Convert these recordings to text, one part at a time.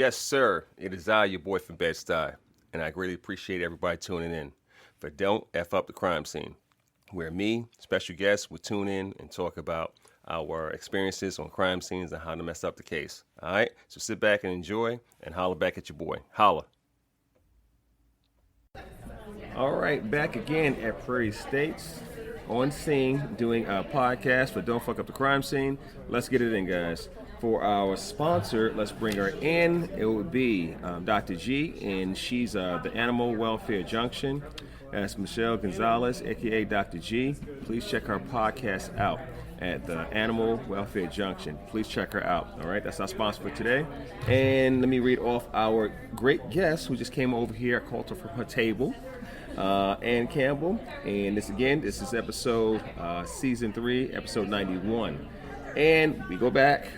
Yes, sir. It is I, your boy from Bed-Stuy, and I greatly appreciate everybody tuning in for Don't F Up the Crime Scene, where me, special guests, will tune in and talk about our experiences on crime scenes and how to mess up the case. All right? So sit back and enjoy and holler back at your boy. Holla. All right, back again at Prairie States on scene doing a podcast for Don't Fuck Up the Crime Scene. Let's get it in, guys. For our sponsor, let's bring her in. It would be Dr. G, and she's the Animal Welfare Junction. That's Michelle Gonzalez, aka Dr. G. Please check her podcast out at the Animal Welfare Junction. Please check her out. All right, that's our sponsor for today. And let me read off our great guest who just came over here. I called her from her table, Ann Campbell. And this is episode season 3, episode 91. And we go back,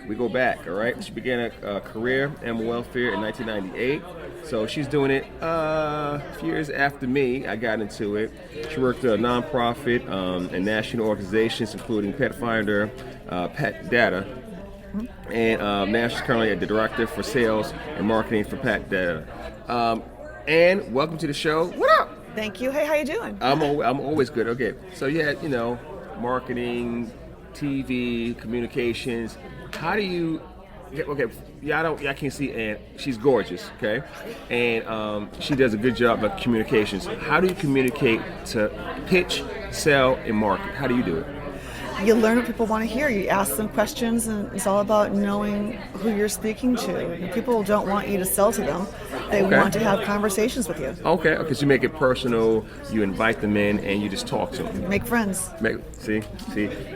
all right? She began a career in animal welfare in 1998. So she's doing it a few years after me. I got into it. She worked at a nonprofit and national organizations, including Pet Finder, Pet Data. And now she's currently the director for sales and marketing for Pet Data. Ann, welcome to the show. What up? Thank you. Hey, how you doing? I'm always good. Okay, so you had, marketing, TV, communications. How do you? Okay, I can't see Ann. She's gorgeous. Okay, and she does a good job of communications. How do you communicate to pitch, sell, and market? How do you do it? You learn what people want to hear. You ask them questions, and it's all about knowing who you're speaking to. And people don't want you to sell to them. They want to have conversations with you. Okay, so you make it personal. You invite them in, and you just talk to them. Make friends. See,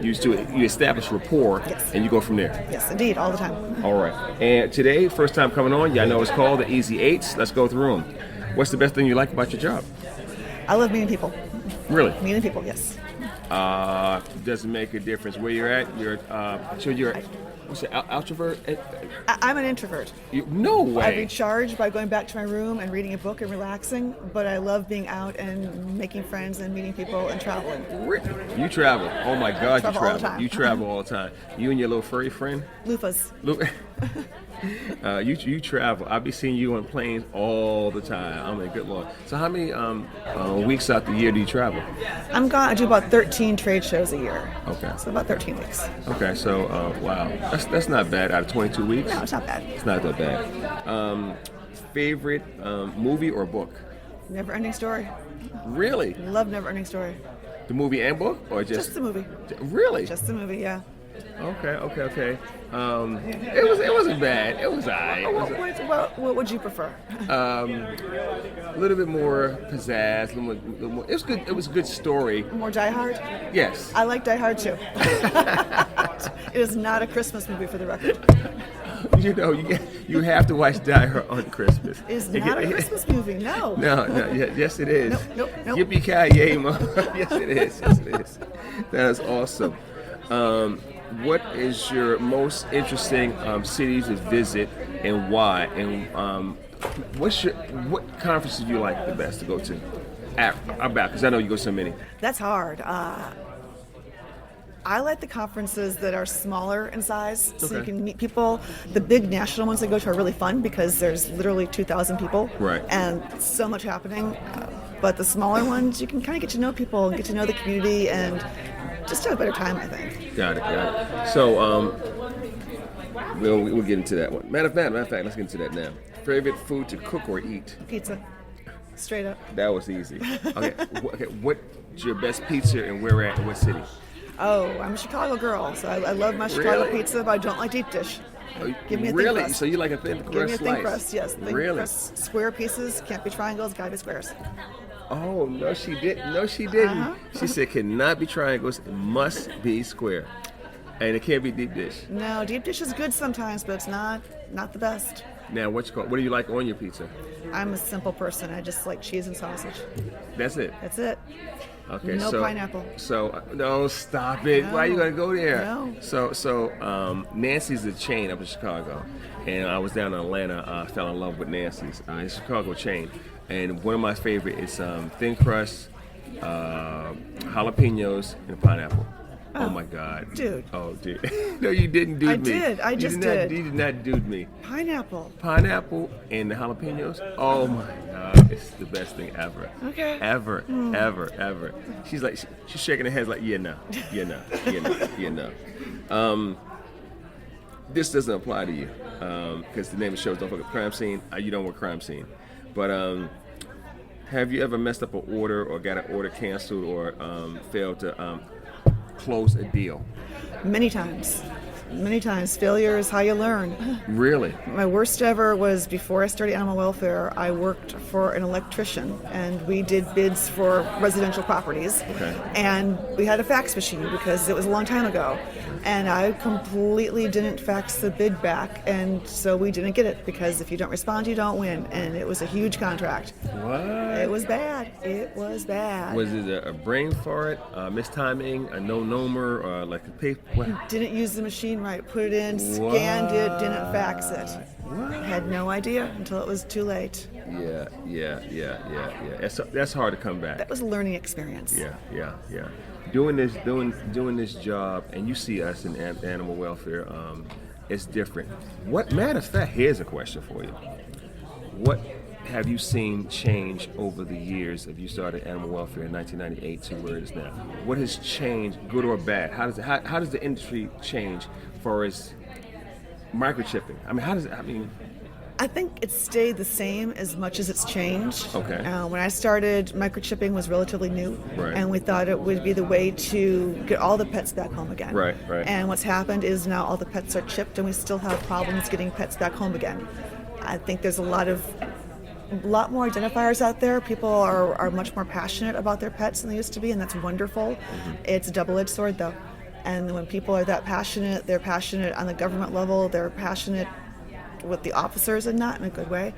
you establish rapport, yes. And you go from there. Yes, indeed, all the time. All right, and today, first time coming on, y'all know it's called the Easy Eights. Let's go through them. What's the best thing you like about your job? I love meeting people. Really? Meeting people, yes. Doesn't make a difference where you're at. You're what's it, introvert? I'm an introvert. No way. I recharge by going back to my room and reading a book and relaxing, but I love being out and making friends and meeting people and traveling. You travel. Oh my God, you travel. All the time. You travel all the time. You and your little furry friend? Loofahs. You travel. I'll be seeing you on planes all the time. I mean, good Lord. So how many weeks out the year do you travel? I do about 13 trade shows a year. Okay. So about 13 weeks. Okay, so wow. That's not bad out of 22 weeks? No, it's not bad. It's not that bad. Favorite movie or book? Never Ending Story. Really? Love Never Ending Story. The movie and book? Or just the movie. Really? Just the movie, yeah. Okay. It wasn't bad. It was alright. What would you prefer? A little bit more pizzazz. A little more. It was good. It was a good story. More Die Hard? Yes. I like Die Hard too. It is not a Christmas movie, for the record. You have to watch Die Hard on Christmas. It's not a Christmas movie, no. No, yes it is. Nope. Yippee-ki-yay, Mom. Yes it is. That is awesome. What is your most interesting city to visit and why? And what conferences do you like the best to go to? Because I know you go so many. That's hard. I like the conferences that are smaller in size, so you can meet people. The big national ones I go to are really fun because there's literally 2,000 people, right? And so much happening. But the smaller ones, you can kind of get to know people, get to know the community, and just have a better time, I think. Got it. So, we'll get into that one. Matter of fact, let's get into that now. Favorite food to cook or eat? Pizza. Straight up. That was easy. Okay. What's your best pizza and where at and what city? Oh, I'm a Chicago girl, so I love my Chicago pizza, but I don't like deep dish. Give me a thin crust. So you like a thin crust slice? Give me a thin crust, yes. Thin crust. Square pieces, can't be triangles, gotta be squares. Oh, no, she didn't. She said cannot be triangles, it must be square. And it can't be deep dish. No, deep dish is good sometimes, but it's not the best. Now, what do you like on your pizza? I'm a simple person. I just like cheese and sausage. That's it? That's it. Okay, no pineapple. So, no, stop it. No. Why are you going to go there? No. So, Nancy's a chain up in Chicago. And I was down in Atlanta. I fell in love with Nancy's. It's a Chicago chain. And one of my favorite is thin crust, jalapenos, and pineapple. Oh my God. Dude. Oh, dude. No, you didn't dude me. I did. I just did. You did not dude me. Pineapple. Pineapple and the jalapenos. Oh my God. It's the best thing ever. Okay. Ever. She's like, she's shaking her head like, yeah, no. This doesn't apply to you. Because the name of the show is Don't Fuck Up the Crime Scene. You don't want crime scene. But have you ever messed up an order or got an order canceled or failed to close a deal? Many times. Failure is how you learn. Really? My worst ever was before I started animal welfare. I worked for an electrician, and we did bids for residential properties. Okay. And we had a fax machine because it was a long time ago. And I completely didn't fax the bid back, and so we didn't get it because if you don't respond, you don't win. And it was a huge contract. What? It was bad. Was it a brain fart, mistiming, a no-nomer, or like a paper? What? Didn't use the machine right. Put it in, scanned it, didn't fax it. What? Had no idea until it was too late. Yeah. That's hard to come back. That was a learning experience. Yeah. Doing this job, and you see us in animal welfare, it's different. Matter of fact, here's a question for you. What have you seen change over the years if you started animal welfare in 1998 to where it is now? What has changed, good or bad? How does the industry change as far as microchipping? I think it's stayed the same as much as it's changed. Okay. When I started, microchipping was relatively new, right. And we thought it would be the way to get all the pets back home again. Right. And what's happened is now all the pets are chipped, and we still have problems getting pets back home again. I think there's a lot more identifiers out there. People are much more passionate about their pets than they used to be, and that's wonderful. Mm-hmm. It's a double-edged sword, though. And when people are that passionate, they're passionate on the government level, they're passionate with the officers and not in a good way.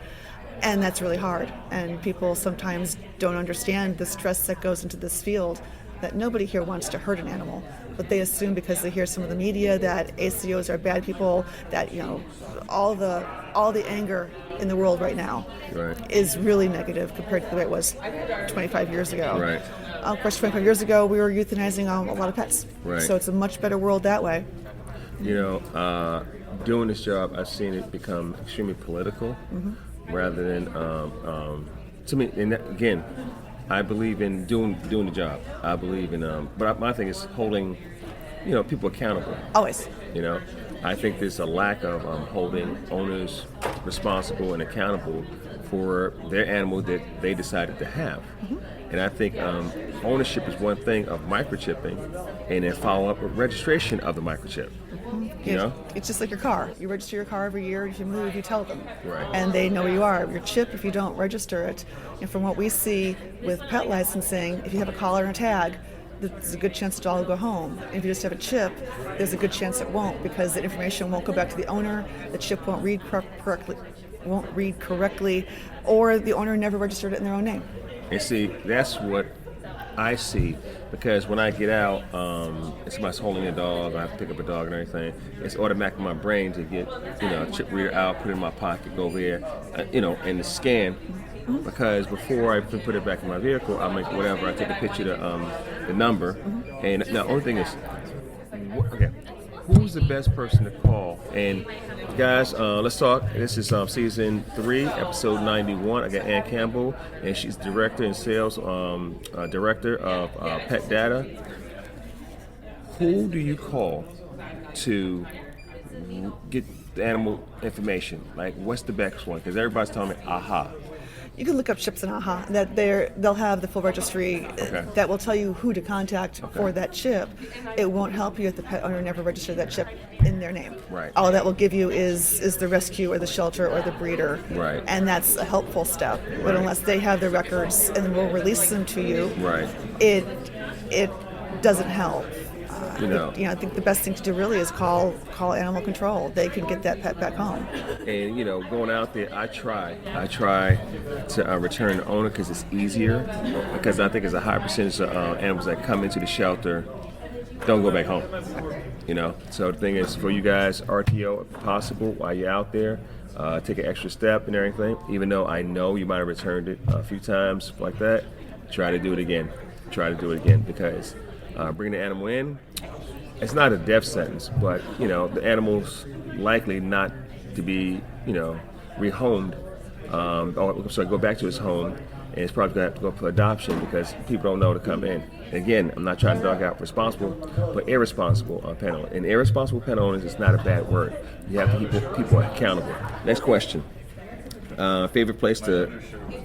And that's really hard. And people sometimes don't understand the stress that goes into this field, that nobody here wants to hurt an animal. But they assume because they hear some of the media that ACOs are bad people, that, all the anger in the world right now is really negative compared to the way it was 25 years ago. Right. Of course, 25 years ago, we were euthanizing a lot of pets. Right. So it's a much better world that way. Doing this job, I've seen it become extremely political, rather than to me. And again, I believe in doing the job. I believe in, but my thing is holding, people accountable. Always. I think there's a lack of holding owners responsible and accountable for their animal that they decided to have. And I think ownership is one thing of microchipping, and then follow up with registration of the microchip. It's just like your car. You register your car every year. If you move, you tell them. Right. And they know where you are. Your chip, if you don't register it, and from what we see with pet licensing, if you have a collar and a tag, there's a good chance the dog will go home. If you just have a chip, there's a good chance it won't, because the information won't go back to the owner, the chip won't read correctly, or the owner never registered it in their own name. And see, that's what I see, because when I get out and somebody's holding a dog, I have to pick up a dog and everything, it's automatic in my brain to get, a chip reader out, put it in my pocket, go there, and to scan. Because before I put it back in my vehicle, I make whatever. I take a picture of the number, and now the only thing is, who's the best person to call? And guys, let's talk. This is season 3, episode 91. I got Ann Campbell, and she's director and sales director of Pet Data. Who do you call to get the animal information? Like, what's the best one? Because everybody's telling me, AHA. You can look up chips and AHA. That they'll have the full registry that will tell you who to contact for that chip. It won't help you if the pet owner never registered that chip in their name. Right. All that will give you is the rescue or the shelter or the breeder. Right. And that's a helpful step. Right. But unless they have the records and we'll release them to you, right, it doesn't help. I think the best thing to do really is call animal control. They can get that pet back home. And going out there, I try to return the owner because it's easier. Because I think there's a high percentage of animals that come into the shelter don't go back home. So the thing is, for you guys, RTO if possible while you're out there. Take an extra step and everything. Even though I know you might have returned it a few times like that, try to do it again. Because bringing the animal in, it's not a death sentence, but the animal's likely not to be rehomed, or sorry, go back to his home, and it's probably going to have to go for adoption because people don't know to come in. Again, I'm not trying to dog out responsible, but irresponsible pet owners. And irresponsible pet owners is not a bad word. You have to keep people accountable. Next question. Favorite place to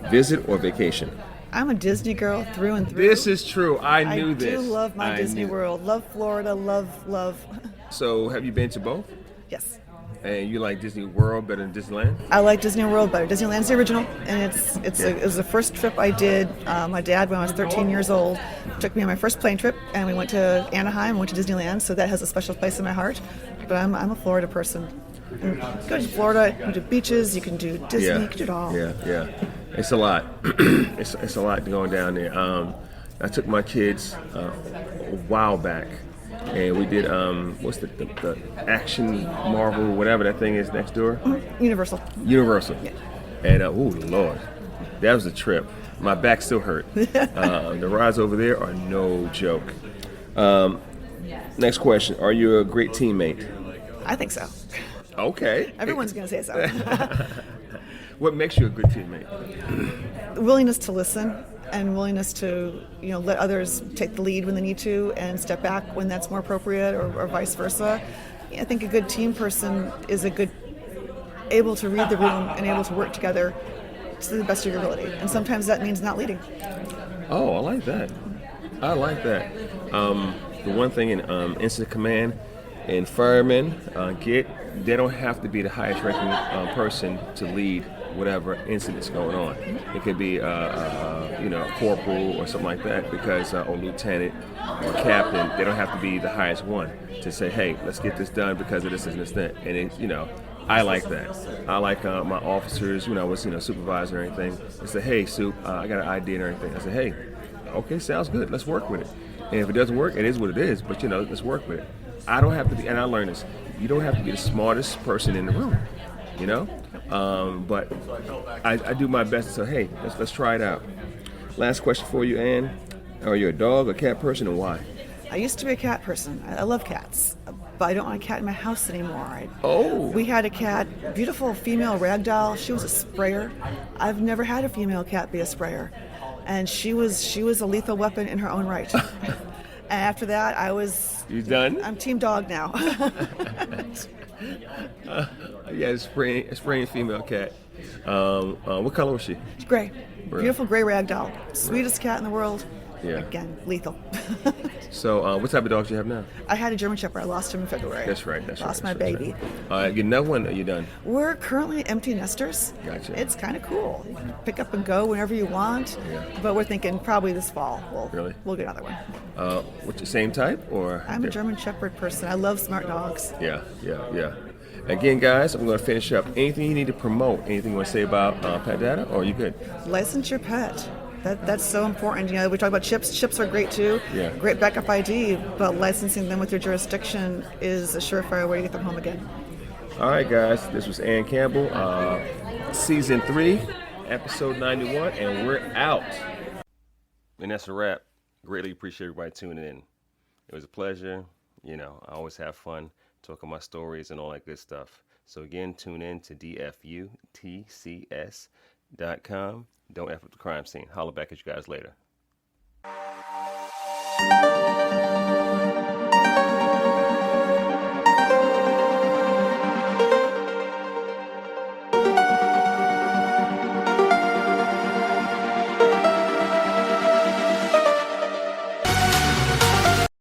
visit or vacation? I'm a Disney girl through and through. This is true. I knew this. I do love my Disney World. Love Florida. Love. So have you been to both? Yes. And you like Disney World better than Disneyland? I like Disney World better. Disneyland's the original, and it was the first trip I did. My dad, when I was 13 years old, took me on my first plane trip, and we went to Anaheim, went to Disneyland, so that has a special place in my heart. But I'm a Florida person. And go to Florida, you can do beaches, you can do Disney, you can do it all. Yeah. It's a lot. it's a lot going down there. I took my kids a while back. And we did, what's the Action Marvel, whatever that thing is next door? Universal. Yeah. And, oh, Lord, that was a trip. My back still hurt. The rides over there are no joke. Next question. Are you a great teammate? I think so. Okay. Everyone's going to say so. What makes you a good teammate? Willingness to listen. And willingness to, let others take the lead when they need to and step back when that's more appropriate, or vice versa. I think a good team person is able to read the room and able to work together to the best of your ability. And sometimes that means not leading. Oh, I like that. The one thing in incident command and firemen they don't have to be the highest ranking person to lead whatever incident's going on. It could be a corporal or something like that, because or lieutenant or captain. They don't have to be the highest one to say, hey, let's get this done because of this and that. And I like that. I like my officers when I was supervisor or anything. They say, hey, Soup, I got an idea or anything. I say, hey, okay, sounds good. Let's work with it. And if it doesn't work, it is what it is. But let's work with it. I don't have to be, and I learned this. You don't have to be the smartest person in the room. But I do my best to say, hey, let's try it out. Last question for you, Ann. Are you a dog or cat person, and why? I used to be a cat person. I love cats, but I don't want a cat in my house anymore. We had a cat, beautiful female ragdoll. She was a sprayer. I've never had a female cat be a sprayer, and she was a lethal weapon in her own right. And after that, I was. You done? I'm team dog now. Yeah, a spraying female cat. What color was she? Gray. Beautiful gray ragdoll. Sweetest cat in the world. Yeah. Again, lethal. So, what type of dogs do you have now? I had a German Shepherd. I lost him in February. That's right. Lost my baby. Get another one, or you done? We're currently empty nesters. Gotcha. It's kind of cool. You can pick up and go whenever you want. Yeah. But we're thinking probably this fall we'll get another one. What's the same type, or? I'm a German Shepherd person. I love smart dogs. Yeah. Again, guys, I'm going to finish up. Anything you need to promote? Anything you want to say about pet data, or are you good? License your pet. That's so important. We talk about chips. Chips are great too. Yeah. Great backup ID, but licensing them with your jurisdiction is a surefire way to get them home again. All right, guys. This was Ann Campbell, Season 3, Episode 91, and we're out. And that's a wrap. Greatly appreciate everybody tuning in. It was a pleasure. I always have fun talking my stories and all that good stuff. So again, tune in to dfutcs.com. Don't F up the crime scene. Holla back at you guys later.